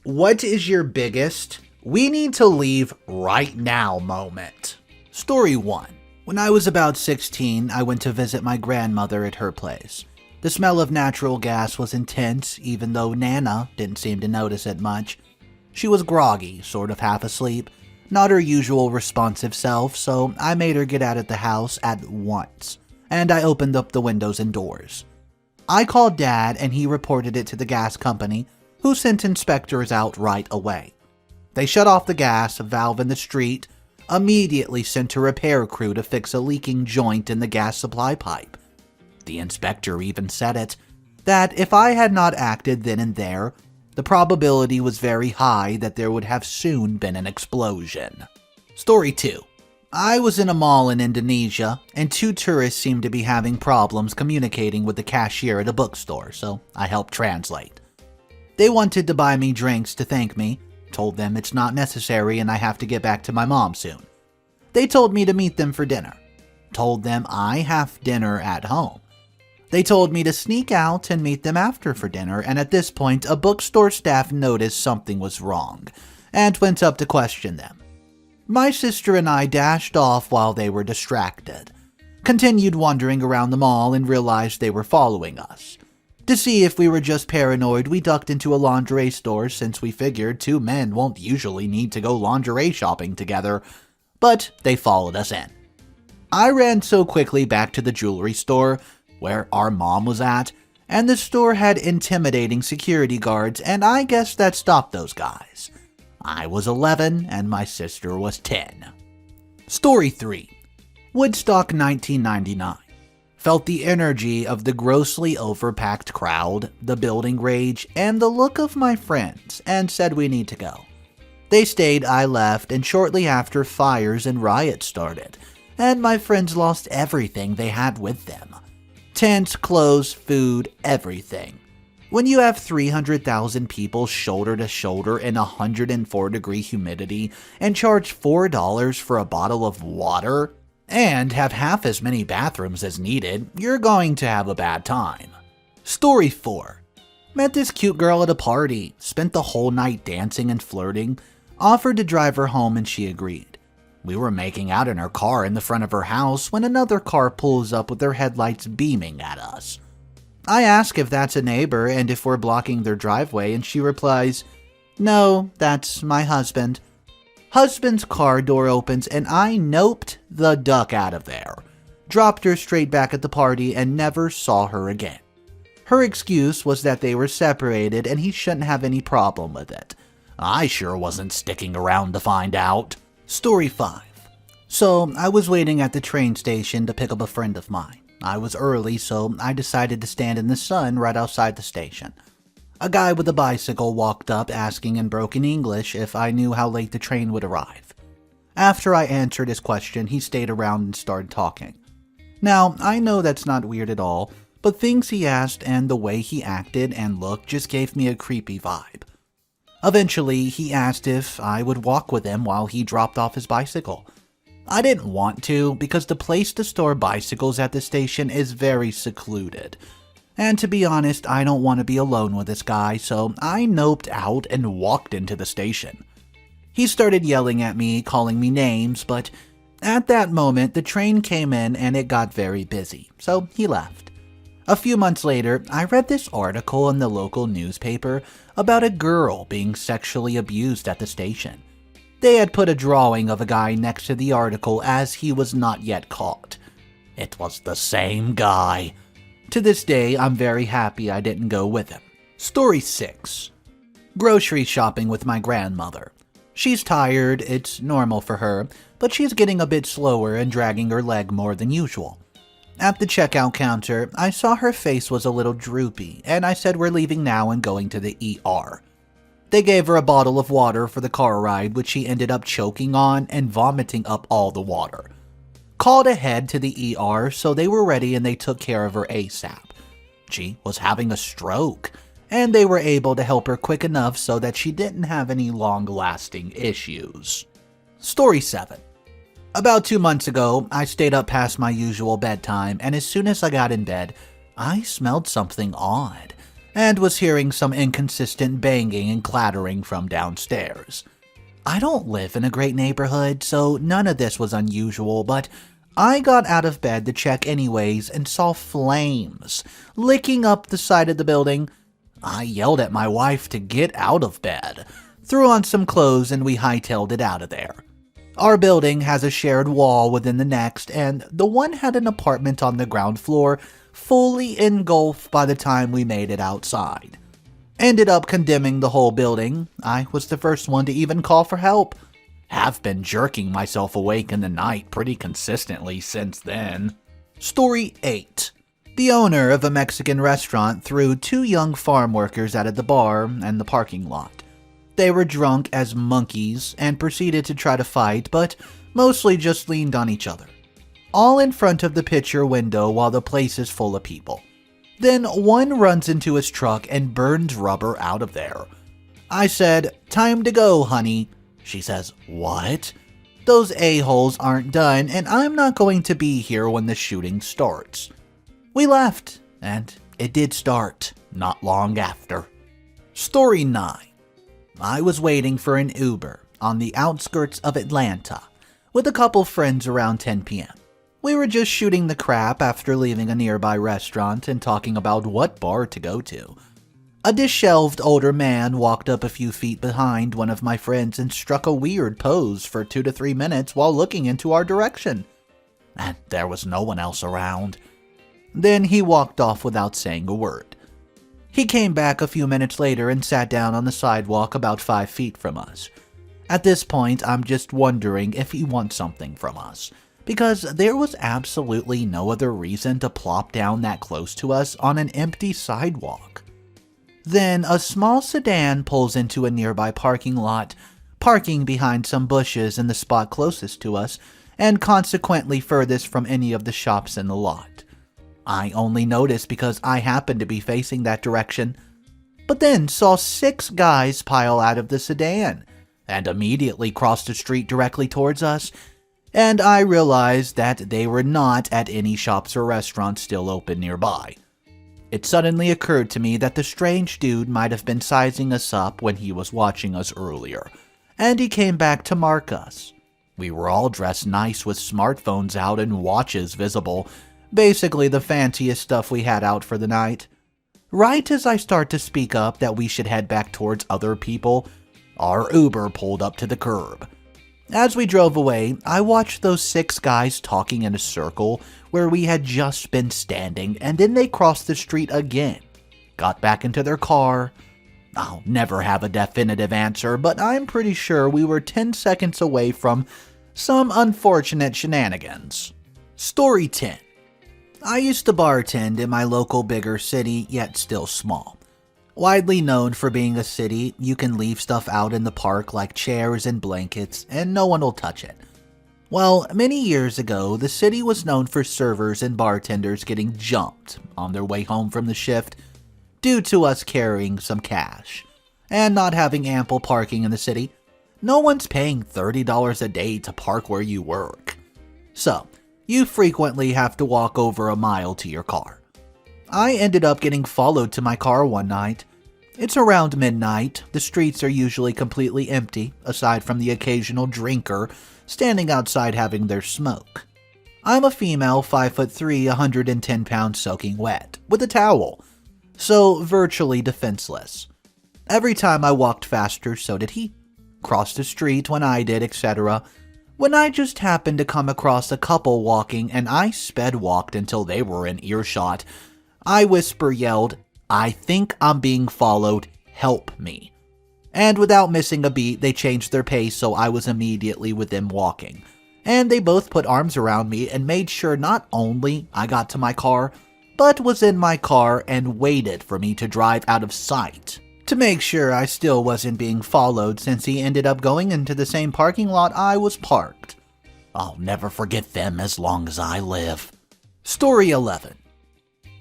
What is your biggest "we need to leave right now" moment? Story 1. When I was about 16, I went to visit my grandmother at her place. The smell of natural gas was intense, even though Nana didn't seem to notice it much. She was groggy, sort of half asleep, not her usual responsive self, so I made her get out of the house at once, and I opened up the windows and doors. I called Dad, and he reported it to the gas company, who sent inspectors out right away. They shut off the gas valve in the street, immediately sent a repair crew to fix a leaking joint in the gas supply pipe. The inspector even said it, that if I had not acted then and there, the probability was very high that there would have soon been an explosion. Story 2. I was in a mall in Indonesia, and 2 tourists seemed to be having problems communicating with the cashier at a bookstore, so I helped translate. They wanted to buy me drinks to thank me, told them it's not necessary and I have to get back to my mom soon. They told me to meet them for dinner, told them I have dinner at home. They told me to sneak out and meet them after for dinner, and at this point a bookstore staff noticed something was wrong, and went up to question them. My sister and I dashed off while they were distracted, continued wandering around the mall and realized they were following us. To see if we were just paranoid, we ducked into a lingerie store since we figured 2 men won't usually need to go lingerie shopping together, but they followed us in. I ran so quickly back to the jewelry store, where our mom was at, and the store had intimidating security guards, and I guess that stopped those guys. I was 11 and my sister was 10. Story 3. Woodstock 1999. Felt the energy of the grossly overpacked crowd, the building rage, and the look of my friends, and said we need to go. They stayed, I left, and shortly after fires and riots started, and my friends lost everything they had with them. Tents, clothes, food, everything. When you have 300,000 people shoulder to shoulder in 104-degree humidity and charge $4 for a bottle of water, and have half as many bathrooms as needed, you're going to have a bad time. Story 4. Met this cute girl at a party, spent the whole night dancing and flirting, offered to drive her home and she agreed. We were making out in her car in the front of her house when another car pulls up with their headlights beaming at us. I ask if that's a neighbor and if we're blocking their driveway, and she replies, "No, that's my husband." Husband's car door opens and I noped the duck out of there. Dropped her straight back at the party and never saw her again. Her excuse was that they were separated and he shouldn't have any problem with it. I sure wasn't sticking around to find out. Story 5. So, I was waiting at the train station to pick up a friend of mine. I was early, so I decided to stand in the sun right outside the station. A guy with a bicycle walked up asking in broken English if I knew how late the train would arrive. After I answered his question, he stayed around and started talking. Now, I know that's not weird at all, but things he asked and the way he acted and looked just gave me a creepy vibe. Eventually, he asked if I would walk with him while he dropped off his bicycle. I didn't want to because the place to store bicycles at the station is very secluded. And to be honest, I don't want to be alone with this guy, so I noped out and walked into the station. He started yelling at me, calling me names, but at that moment the train came in and it got very busy, so he left. A few months later, I read this article in the local newspaper about a girl being sexually abused at the station. They had put a drawing of a guy next to the article as he was not yet caught. It was the same guy. To this day, I'm very happy I didn't go with him. Story 6. Grocery shopping with my grandmother. She's tired, it's normal for her, but she's getting a bit slower and dragging her leg more than usual. At the checkout counter, I saw her face was a little droopy, and I said we're leaving now and going to the ER. They gave her a bottle of water for the car ride, which she ended up choking on and vomiting up all the water. Called ahead to the ER, so they were ready and they took care of her ASAP. She was having a stroke, and they were able to help her quick enough so that she didn't have any long-lasting issues. Story 7. About 2 months ago, I stayed up past my usual bedtime, and as soon as I got in bed, I smelled something odd. and was hearing some inconsistent banging and clattering from downstairs. I don't live in a great neighborhood, so none of this was unusual, but I got out of bed to check anyways and saw flames licking up the side of the building. I yelled at my wife to get out of bed, threw on some clothes, and we hightailed it out of there. Our building has a shared wall within the next, and the one had an apartment on the ground floor, fully engulfed by the time we made it outside. Ended up condemning the whole building. I was the first one to even call for help. Have been jerking myself awake in the night pretty consistently since then. Story 8. The owner of a Mexican restaurant threw 2 young farm workers out of the bar and the parking lot. They were drunk as monkeys and proceeded to try to fight, but mostly just leaned on each other. All in front of the picture window while the place is full of people. Then one runs into his truck and burns rubber out of there. I said, "Time to go, honey." She says, "What?" "Those a-holes aren't done, and I'm not going to be here when the shooting starts." We left, and it did start not long after. Story 9. I was waiting for an Uber on the outskirts of Atlanta with a couple friends around 10 p.m. We were just shooting the crap after leaving a nearby restaurant and talking about what bar to go to. A disheveled older man walked up a few feet behind one of my friends and struck a weird pose for 2 to 3 minutes while looking into our direction. And there was no one else around. Then he walked off without saying a word. He came back a few minutes later and sat down on the sidewalk about 5 feet from us. At this point, I'm just wondering if he wants something from us, because there was absolutely no other reason to plop down that close to us on an empty sidewalk. Then a small sedan pulls into a nearby parking lot, parking behind some bushes in the spot closest to us, and consequently furthest from any of the shops in the lot. I only noticed because I happened to be facing that direction, but then saw 6 guys pile out of the sedan, and immediately crossed the street directly towards us, and I realized that they were not at any shops or restaurants still open nearby. It suddenly occurred to me that the strange dude might have been sizing us up when he was watching us earlier, and he came back to mark us. We were all dressed nice with smartphones out and watches visible, basically the fanciest stuff we had out for the night. Right as I start to speak up that we should head back towards other people, our Uber pulled up to the curb. As we drove away, I watched those 6 guys talking in a circle where we had just been standing, and then they crossed the street again, got back into their car. I'll never have a definitive answer, but I'm pretty sure we were 10 seconds away from some unfortunate shenanigans. Story 10. I used to bartend in my local bigger city, yet still small. Widely known for being a city, you can leave stuff out in the park like chairs and blankets, and no one will touch it. Well, many years ago, the city was known for servers and bartenders getting jumped on their way home from the shift due to us carrying some cash, and not having ample parking in the city. No one's paying $30 a day to park where you work. So, you frequently have to walk over a mile to your car. I ended up getting followed to my car one night. It's around midnight. The streets are usually completely empty, aside from the occasional drinker standing outside having their smoke. I'm a female, 5'3", 110 pounds soaking wet, with a towel, so virtually defenseless. Every time I walked faster, so did he. Crossed the street when I did, etc. When I just happened to come across a couple walking and I sped walked until they were in earshot, I whisper yelled, "I think I'm being followed, help me." And without missing a beat, they changed their pace so I was immediately with them walking. And they both put arms around me and made sure not only I got to my car, but was in my car and waited for me to drive out of sight, to make sure I still wasn't being followed since he ended up going into the same parking lot I was parked. I'll never forget them as long as I live. Story 11.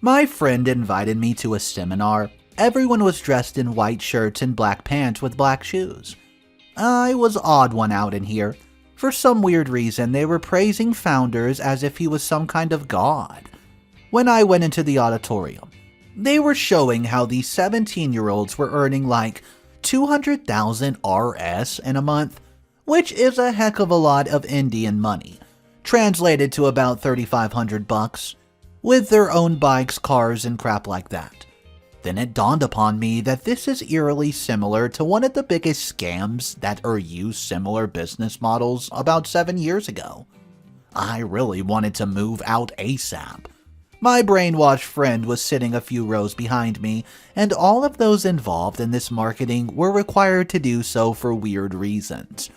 My friend invited me to a seminar. Everyone was dressed in white shirts and black pants with black shoes. I was odd one out in here. For some weird reason, they were praising Founders as if he was some kind of god. When I went into the auditorium, They were showing how these 17-year-olds were earning like 200,000 RS in a month, which is a heck of a lot of Indian money, translated to about 3,500 bucks, with their own bikes, cars, and crap like that. Then it dawned upon me that this is eerily similar to one of the biggest scams that used similar business models about 7 years ago. I really wanted to move out ASAP. My brainwashed friend was sitting a few rows behind me, and all of those involved in this marketing were required to do so for weird reasons.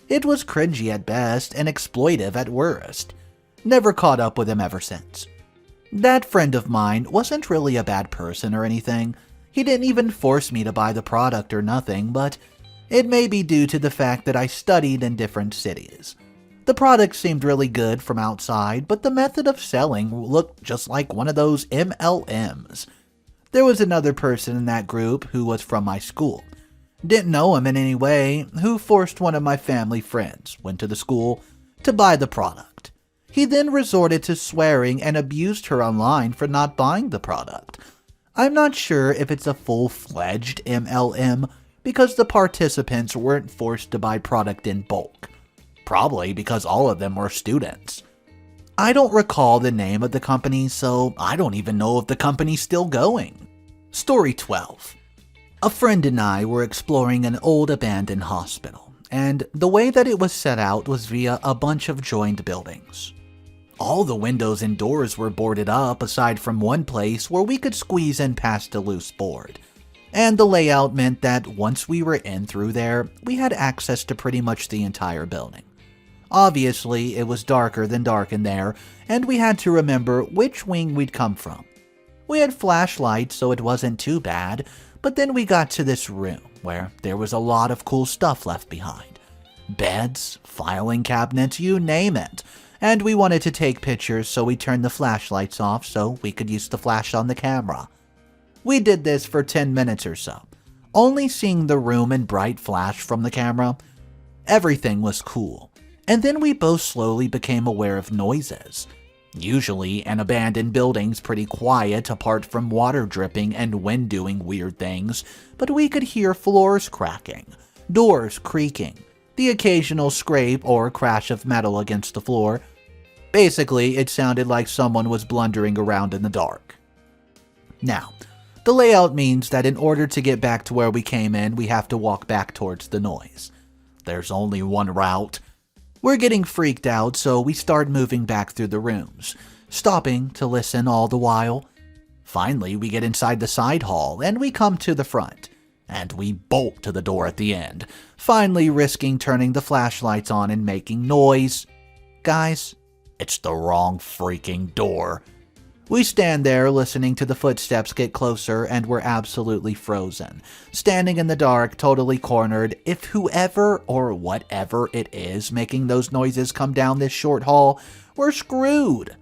It was cringy at best and exploitive at worst. Never caught up with him ever since. That friend of mine wasn't really a bad person or anything. He didn't even force me to buy the product or nothing, but it may be due to the fact that I studied in different cities. The product seemed really good from outside, but the method of selling looked just like one of those MLMs. There was another person in that group who was from my school. Didn't know him in any way, who forced one of my family friends, went to the school, to buy the product. He then resorted to swearing and abused her online for not buying the product. I'm not sure if it's a full-fledged MLM because the participants weren't forced to buy product in bulk. Probably because all of them were students. I don't recall the name of the company, so I don't even know if the company's still going. Story 12. A friend and I were exploring an old abandoned hospital, and the way that it was set out was via a bunch of joined buildings. All the windows and doors were boarded up aside from one place where we could squeeze in past a loose board. And the layout meant that once we were in through there, we had access to pretty much the entire building. Obviously, it was darker than dark in there, and we had to remember which wing we'd come from. We had flashlights, so it wasn't too bad, but then we got to this room where there was a lot of cool stuff left behind. Beds, filing cabinets, you name it. And we wanted to take pictures, so we turned the flashlights off so we could use the flash on the camera. We did this for 10 minutes or so, only seeing the room in bright flash from the camera. Everything was cool. And then we both slowly became aware of noises. Usually, an abandoned building's pretty quiet apart from water dripping and wind doing weird things, but we could hear floors cracking, doors creaking, the occasional scrape or crash of metal against the floor. Basically, it sounded like someone was blundering around in the dark. Now, the layout means that in order to get back to where we came in, we have to walk back towards the noise. There's only one route. We're getting freaked out, so we start moving back through the rooms, stopping to listen all the while. Finally, we get inside the side hall, and we come to the front, and we bolt to the door at the end, finally risking turning the flashlights on and making noise. Guys, it's the wrong freaking door. We stand there listening to the footsteps get closer, and we're absolutely frozen, standing in the dark, totally cornered. If whoever or whatever it is making those noises come down this short hall, we're screwed.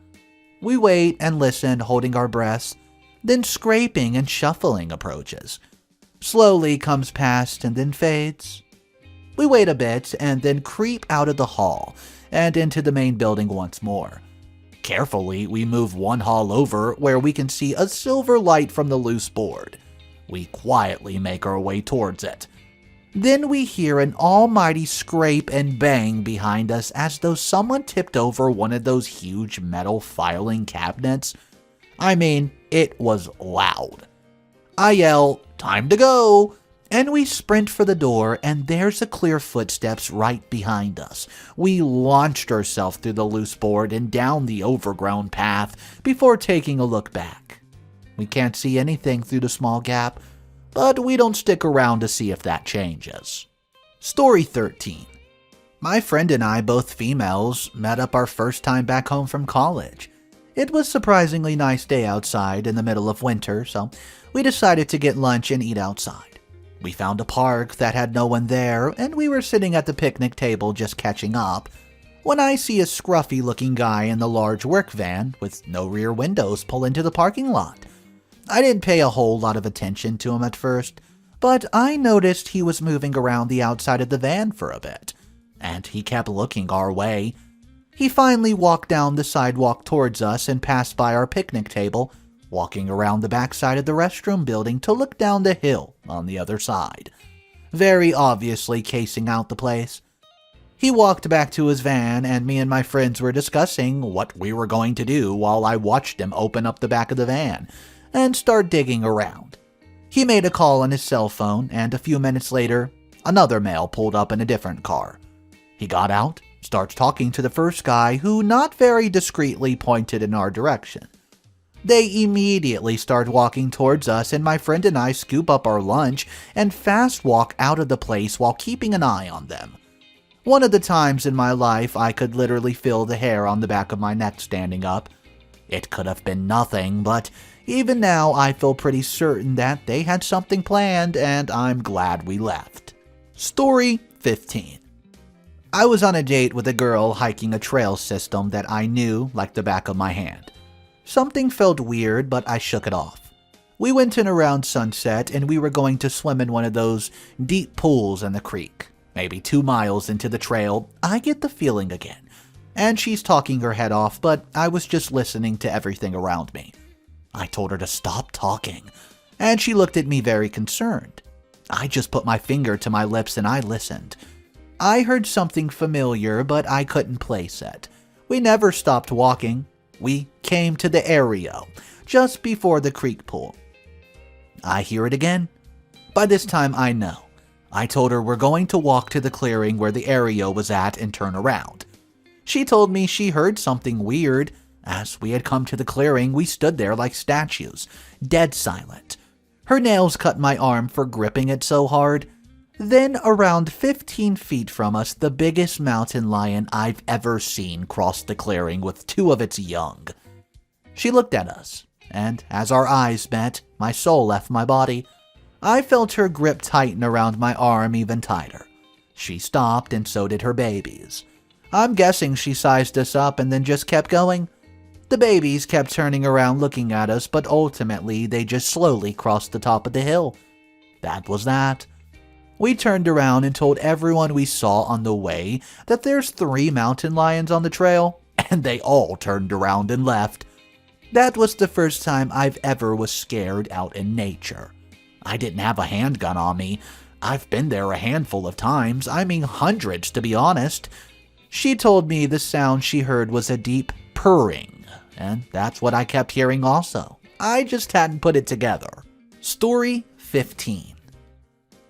We wait and listen, holding our breaths. Then scraping and shuffling approaches. Slowly comes past and then fades. We wait a bit and then creep out of the hall and into the main building once more. Carefully, we move one hall over where we can see a silver light from the loose board. We quietly make our way towards it. Then we hear an almighty scrape and bang behind us as though someone tipped over one of those huge metal filing cabinets. I mean, it was loud. I yell, "Time to go!" And we sprint for the door, and there's a clear footsteps right behind us. We launched ourselves through the loose board and down the overgrown path before taking a look back. We can't see anything through the small gap, but we don't stick around to see if that changes. Story 13. My friend and I, both females, met up our first time back home from college. It was a surprisingly nice day outside in the middle of winter, so we decided to get lunch and eat outside. We found a park that had no one there, and we were sitting at the picnic table just catching up, when I see a scruffy-looking guy in the large work van with no rear windows pull into the parking lot. I didn't pay a whole lot of attention to him at first, but I noticed he was moving around the outside of the van for a bit, and he kept looking our way. He finally walked down the sidewalk towards us and passed by our picnic table, walking around the backside of the restroom building to look down the hill on the other side, very obviously casing out the place. He walked back to his van, and me and my friends were discussing what we were going to do while I watched him open up the back of the van and start digging around. He made a call on his cell phone, and a few minutes later, another male pulled up in a different car. He got out, starts talking to the first guy, who not very discreetly pointed in our direction. They immediately start walking towards us, and my friend and I scoop up our lunch and fast walk out of the place while keeping an eye on them. One of the times in my life I could literally feel the hair on the back of my neck standing up. It could have been nothing, but even now I feel pretty certain that they had something planned, and I'm glad we left. Story 15. I was on a date with a girl hiking a trail system that I knew like the back of my hand. Something felt weird, but I shook it off. We went in around sunset, and we were going to swim in one of those deep pools in the creek. Maybe 2 miles into the trail, I get the feeling again. And she's talking her head off, but I was just listening to everything around me. I told her to stop talking, and she looked at me very concerned. I just put my finger to my lips and I listened. I heard something familiar, but I couldn't place it. We never stopped walking. We came to the area, just before the creek pool. I hear it again. By this time, I know. I told her we're going to walk to the clearing where the area was at and turn around. She told me she heard something weird. As we had come to the clearing, we stood there like statues, dead silent. Her nails cut my arm for gripping it so hard. Then, around 15 feet from us, the biggest mountain lion I've ever seen crossed the clearing with 2 of its young. She looked at us, and as our eyes met, my soul left my body. I felt her grip tighten around my arm even tighter. She stopped, and so did her babies. I'm guessing she sized us up and then just kept going. The babies kept turning around looking at us, but ultimately they just slowly crossed the top of the hill. That was that. We turned around and told everyone we saw on the way that there's 3 mountain lions on the trail, and they all turned around and left. That was the first time I've ever was scared out in nature. I didn't have a handgun on me. I've been there a handful of times, I mean hundreds to be honest. She told me the sound she heard was a deep purring, and that's what I kept hearing also. I just hadn't put it together. Story 15.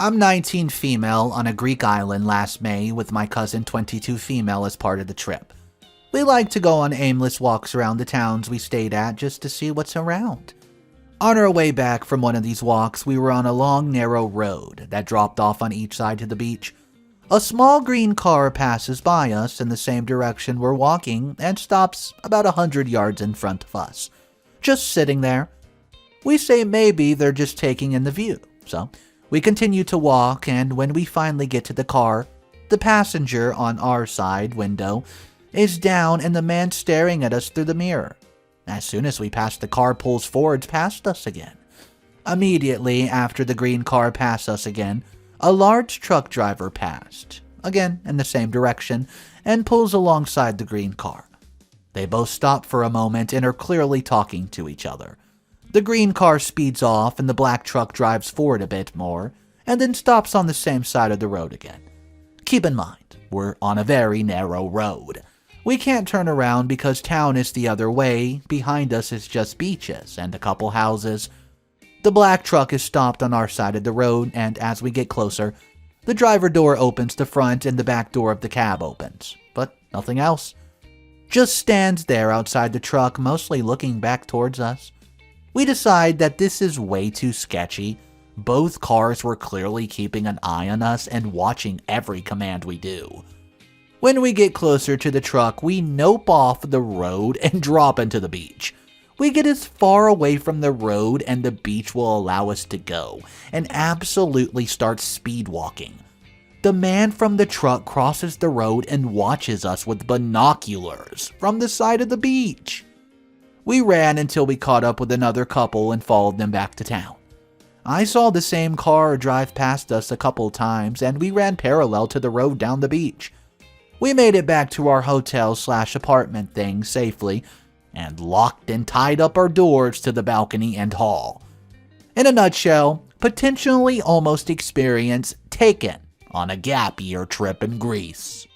I'm 19 female on a Greek island last May with my cousin 22 female as part of the trip. We like to go on aimless walks around the towns we stayed at just to see what's around. On our way back from one of these walks, we were on a long, narrow road that dropped off on each side to the beach. A small green car passes by us in the same direction we're walking and stops about 100 yards in front of us, just sitting there. We say maybe they're just taking in the view, so we continue to walk, and when we finally get to the car, the passenger on our side window is down and the man staring at us through the mirror. As soon as we pass, the car pulls forwards past us again. Immediately after the green car passed us again, a large truck driver passed, again in the same direction, and pulls alongside the green car. They both stop for a moment and are clearly talking to each other. The green car speeds off and the black truck drives forward a bit more, and then stops on the same side of the road again. Keep in mind, we're on a very narrow road. We can't turn around because town is the other way, behind us is just beaches and a couple houses. The black truck is stopped on our side of the road, and as we get closer, the driver door opens the front and the back door of the cab opens, but nothing else. Just stands there outside the truck, mostly looking back towards us. We decide that this is way too sketchy. Both cars were clearly keeping an eye on us and watching every command we do. When we get closer to the truck, we nope off the road and drop into the beach. We get as far away from the road and the beach will allow us to go, and absolutely start speed walking. The man from the truck crosses the road and watches us with binoculars from the side of the beach. We ran until we caught up with another couple and followed them back to town. I saw the same car drive past us a couple times, and we ran parallel to the road down the beach. We made it back to our hotel/apartment thing safely, and locked and tied up our doors to the balcony and hall. In a nutshell, potentially almost experience taken on a gap year trip in Greece.